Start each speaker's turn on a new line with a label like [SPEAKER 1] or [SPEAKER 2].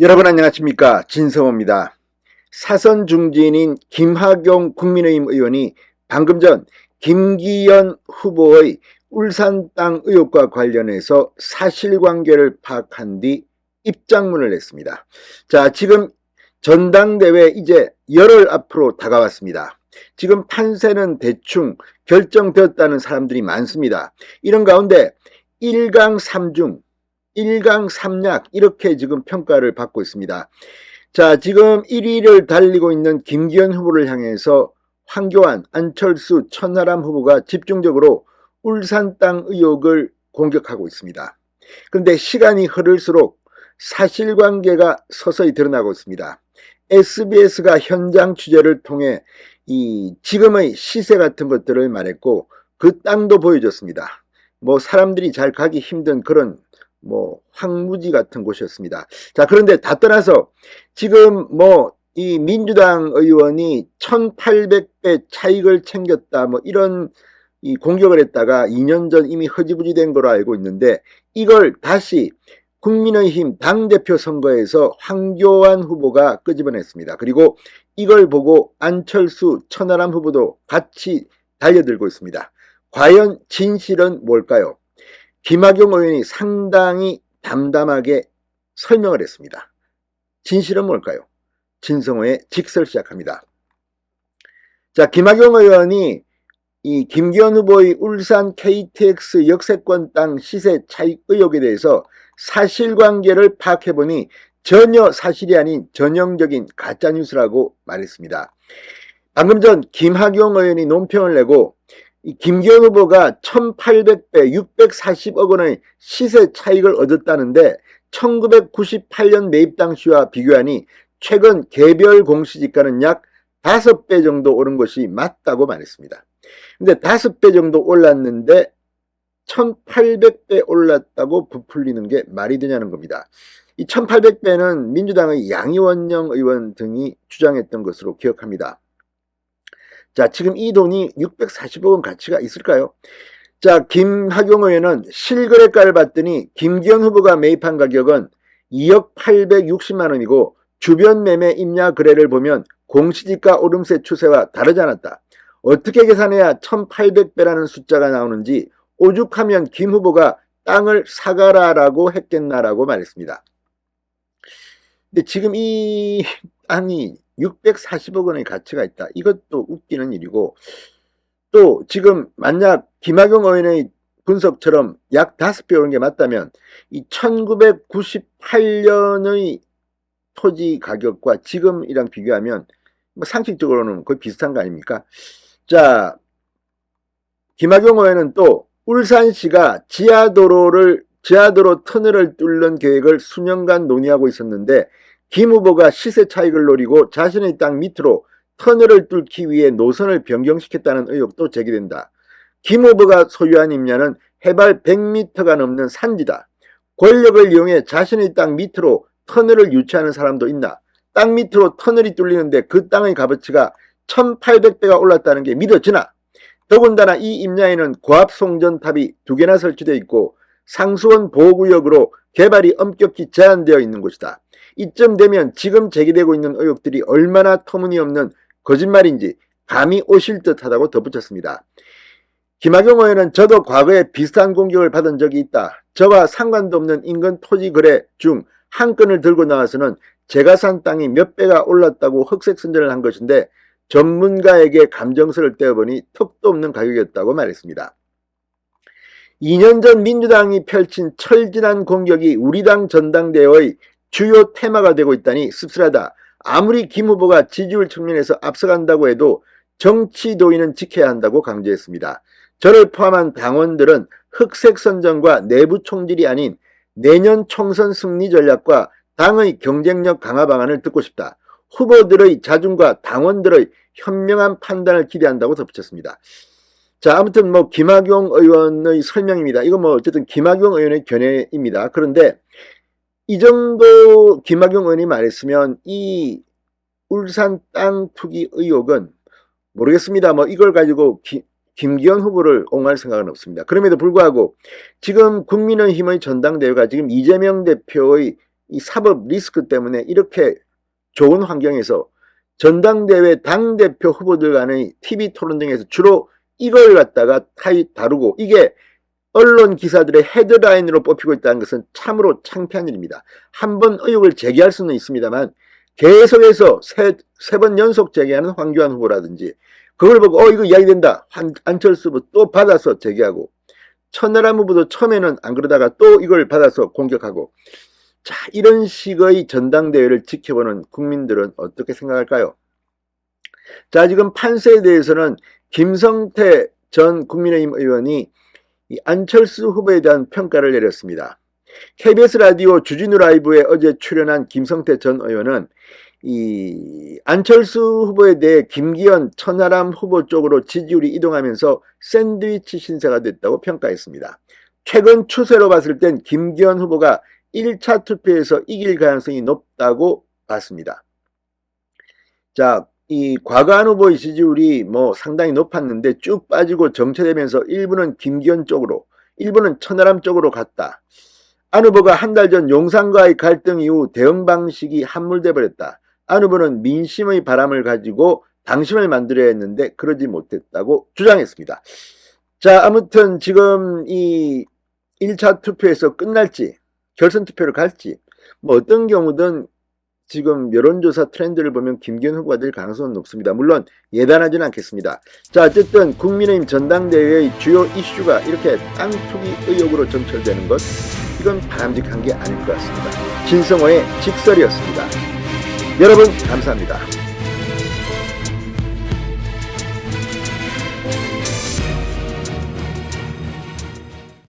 [SPEAKER 1] 여러분 안녕하십니까, 진성호입니다. 사선 중진인 김학용 국민의힘 의원이 방금 전 김기현 후보의 울산 땅 의혹과 관련해서 사실관계를 파악한 뒤 입장문을 냈습니다. 자, 지금 전당대회 이제 열흘 앞으로 다가왔습니다. 지금 판세는 대충 결정되었다는 사람들이 많습니다. 이런 가운데 1강 3중 1강 3약 이렇게 지금 평가를 받고 있습니다. 자, 지금 1위를 달리고 있는 김기현 후보를 향해서 황교안, 안철수, 천하람 후보가 집중적으로 울산 땅 의혹을 공격하고 있습니다. 그런데 시간이 흐를수록 사실관계가 서서히 드러나고 있습니다. SBS가 현장 취재를 통해 이 지금의 시세 같은 것들을 말했고 그 땅도 보여줬습니다. 뭐 사람들이 잘 가기 힘든 그런 황무지 같은 곳이었습니다. 자, 그런데 다 떠나서 지금 이 민주당 의원이 1800배 차익을 챙겼다 이런 이 공격을 했다가 2년 전 이미 허지부지 된 거로 알고 있는데, 이걸 다시 국민의힘 당대표 선거에서 황교안 후보가 끄집어냈습니다. 그리고 이걸 보고 안철수, 천하람 후보도 같이 달려들고 있습니다. 과연 진실은 뭘까요? 김학용 의원이 상당히 담담하게 설명을 했습니다. 진실은 뭘까요? 진성호의 직설 시작합니다. 자, 김학용 의원이 이 김기현 후보의 울산 KTX 역세권 땅 시세 차익 의혹에 대해서 사실관계를 파악해보니 전혀 사실이 아닌 전형적인 가짜뉴스라고 말했습니다. 방금 전 김학용 의원이 논평을 내고 이 김기현 후보가 1800배 640억 원의 시세 차익을 얻었다는데 1998년 매입 당시와 비교하니 최근 개별 공시지가는 약 5배 정도 오른 것이 맞다고 말했습니다. 근데 5배 정도 올랐는데 1800배 올랐다고 부풀리는 게 말이 되냐는 겁니다. 이 1800배는 민주당의 양이원영 의원 등이 주장했던 것으로 기억합니다. 자, 지금 이 돈이 640억 원 가치가 있을까요? 자, 김학용 의원은 실거래가를 봤더니 김기현 후보가 매입한 가격은 2억 860만 원이고 주변 매매 임야 거래를 보면 공시지가 오름세 추세와 다르지 않았다. 어떻게 계산해야 1800배라는 숫자가 나오는지 오죽하면 김 후보가 땅을 사가라라고 했겠나라고 말했습니다. 근데 지금 이 땅이 640억 원의 가치가 있다. 이것도 웃기는 일이고, 또 지금 만약 김학용 의원의 분석처럼 약 5배 오른 게 맞다면 이 1998년의 토지 가격과 지금이랑 비교하면 상식적으로는 거의 비슷한 거 아닙니까? 자, 김학용 의원은 또 울산시가 지하도로 터널을 뚫는 계획을 수년간 논의하고 있었는데 김 후보가 시세 차익을 노리고 자신의 땅 밑으로 터널을 뚫기 위해 노선을 변경시켰다는 의혹도 제기된다. 김 후보가 소유한 임야는 해발 100m가 넘는 산지다. 권력을 이용해 자신의 땅 밑으로 터널을 유치하는 사람도 있나? 땅 밑으로 터널이 뚫리는데 그 땅의 값어치가 1800배가 올랐다는 게 믿어지나? 더군다나 이 임야에는 고압 송전탑이 2개나 설치되어 있고 상수원 보호구역으로 개발이 엄격히 제한되어 있는 곳이다. 이쯤 되면 지금 제기되고 있는 의혹들이 얼마나 터무니없는 거짓말인지 감이 오실 듯하다고 덧붙였습니다. 김학용 의원은 저도 과거에 비슷한 공격을 받은 적이 있다. 저와 상관도 없는 인근 토지 거래 중 한 건을 들고 나와서는 제가 산 땅이 몇 배가 올랐다고 흑색선전을 한 것인데 전문가에게 감정서를 떼어보니 턱도 없는 가격이었다고 말했습니다. 2년 전 민주당이 펼친 철진한 공격이 우리 당 전당대회의 주요 테마가 되고 있다니 씁쓸하다. 아무리 김 후보가 지지율 측면에서 앞서간다고 해도 정치 도의는 지켜야 한다고 강조했습니다. 저를 포함한 당원들은 흑색선전과 내부 총질이 아닌 내년 총선 승리 전략과 당의 경쟁력 강화 방안을 듣고 싶다. 후보들의 자중과 당원들의 현명한 판단을 기대한다고 덧붙였습니다. 자, 아무튼 김학용 의원의 설명입니다. 이거 어쨌든 김학용 의원의 견해입니다. 그런데 이 정도 김학용 의원이 말했으면 이 울산 땅 투기 의혹은 모르겠습니다. 이걸 가지고 김기현 후보를 옹호할 생각은 없습니다. 그럼에도 불구하고 지금 국민의힘의 전당대회가 지금 이재명 대표의 이 사법 리스크 때문에 이렇게 좋은 환경에서 전당대회 당대표 후보들 간의 TV 토론 등에서 주로 이걸 갖다가 다루고 이게 언론 기사들의 헤드라인으로 뽑히고 있다는 것은 참으로 창피한 일입니다. 한 번 의혹을 제기할 수는 있습니다만 계속해서 세 번 연속 제기하는 황교안 후보라든지 그걸 보고 이거 이야기된다. 안철수 후보 또 받아서 제기하고 천하람 후보도 처음에는 안 그러다가 또 이걸 받아서 공격하고 자, 이런 식의 전당대회를 지켜보는 국민들은 어떻게 생각할까요? 자, 지금 판세에 대해서는 김성태 전 국민의힘 의원이 이 안철수 후보에 대한 평가를 내렸습니다. KBS 라디오 주진우 라이브에 어제 출연한 김성태 전 의원은 이 안철수 후보에 대해 김기현, 천하람 후보 쪽으로 지지율이 이동하면서 샌드위치 신세가 됐다고 평가했습니다. 최근 추세로 봤을 땐 김기현 후보가 1차 투표에서 이길 가능성이 높다고 봤습니다. 자, 이 과거한 후보의 지지율이 상당히 높았는데 쭉 빠지고 정체되면서 일부는 김기현 쪽으로, 일부는 천하람 쪽으로 갔다. 안 후보가 한 달 전 용산과의 갈등 이후 대응 방식이 함몰돼 버렸다. 안 후보는 민심의 바람을 가지고 당심을 만들어야 했는데 그러지 못했다고 주장했습니다. 자, 아무튼 지금 이 1차 투표에서 끝날지 결선 투표를 갈지 어떤 경우든 지금 여론조사 트렌드를 보면 김기현 후보가 될 가능성은 높습니다. 물론 예단하지는 않겠습니다. 자, 어쨌든 국민의힘 전당대회의 주요 이슈가 이렇게 땅 투기 의혹으로 점철되는 것 이건 바람직한 게 아닐 것 같습니다. 진성호의 직설이었습니다. 여러분 감사합니다.